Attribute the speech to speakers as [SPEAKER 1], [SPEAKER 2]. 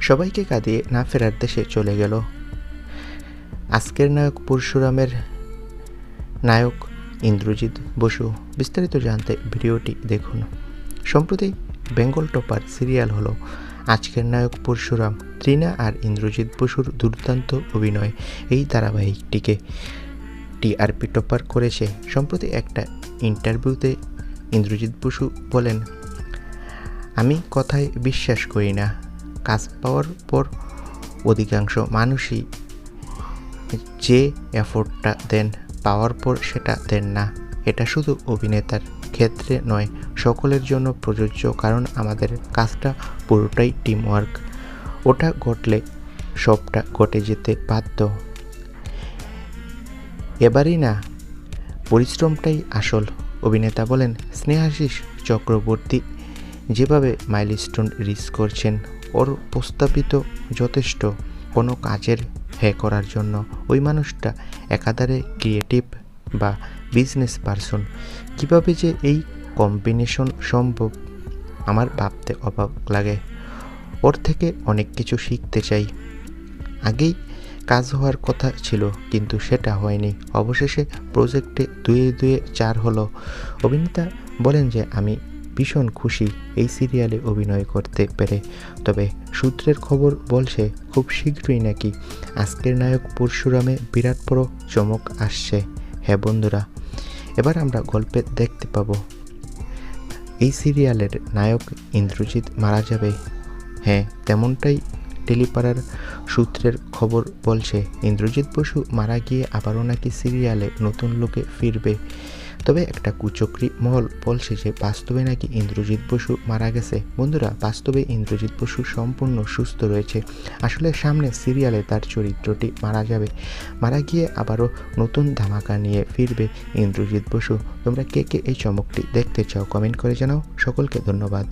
[SPEAKER 1] সবাইকে কাঁদিয়ে না ফেরার দেশে চলে গেল। আজকের নায়ক পরশুরামের নায়ক ইন্দ্রজিৎ বসু। বিস্তারিত জানতে ভিডিওটি দেখুন। সম্প্রতি বেঙ্গল টপার সিরিয়াল হলো আজকের নায়ক পরশুরাম। তৃণা আর ইন্দ্রজিৎ বসুর দুর্দান্ত অভিনয় এই ধারাবাহিকটিকে টিআরপি টপার করেছে। সম্প্রতি একটা ইন্টারভিউতে ইন্দ্রজিৎ বসু বলেন, আমি কথায় বিশ্বাস করি না। কাজ পাওয়ার পর অধিকাংশ মানুষই যে এফোর্টটা দেন পাওয়ার পর সেটা দেন না। এটা শুধু অভিনেতার ক্ষেত্রে নয়, সকলের জন্য প্রযোজ্য, কারণ আমাদের কাজটা পুরোটাই টিমওয়ার্ক। ওটা ঘটলে সবটা ঘটে যেতে বাধ্য। এবারই না, পরিশ্রমটাই আসল। অভিনেতা বলেন, স্নেহাশিস চক্রবর্তী যেভাবে মাইলস্টোন রিচ করছেন, ওর প্রস্তাবিত যথেষ্ট কোনো কাজের করার জন্য। ওই মানুষটা একাধারে ক্রিয়েটিভ বা বিজনেস পারসন। কীভাবে যে এই কম্বিনেশন সম্ভব আমার ভাবতে অবাক লাগে। ওর থেকে অনেক কিছু শিখতে চাই। আগেই কাজ হওয়ার কথা ছিল, কিন্তু সেটা হয়নি। অবশেষে প্রজেক্টে 2-2 4 হলো। অভিনেতা বলেন যে, আমি ভীষণ খুশি এই সিরিয়ালে অভিনয় করতে পেরে। তবে সূত্রের খবর বলছে খুব শীঘ্রই নাকি আজকের নায়ক পরশুরামে বিরাট বড় চমক আসছে। হ্যাঁ বন্ধুরা, এবার আমরা গল্পে দেখতে পাবো এই সিরিয়ালের নায়ক ইন্দ্রজিৎ মারা যাবে। হ্যাঁ, তেমনটাই টেলিপাড়ার সূত্রের খবর বলছে। ইন্দ্রজিৎ বসু মারা গিয়ে আবারও নাকি সিরিয়ালে নতুন লোকে ফিরবে। তবে একটা কুচক্রী মহল বলছে যে বাস্তবে নাকি ইন্দ্রজিৎ বসু মারা গেছে। বন্ধুরা, বাস্তবে ইন্দ্রজিৎ বসু সম্পূর্ণ সুস্থ রয়েছে। আসলে সামনে সিরিয়ালে তার চরিত্রটি মারা যাবে। মারা গিয়ে আবারও নতুন ধামাকা নিয়ে ফিরবে ইন্দ্রজিৎ বসু। তোমরা কে কে এই চমকটি দেখতে চাও কমেন্ট করে জানাও। সকলকে ধন্যবাদ।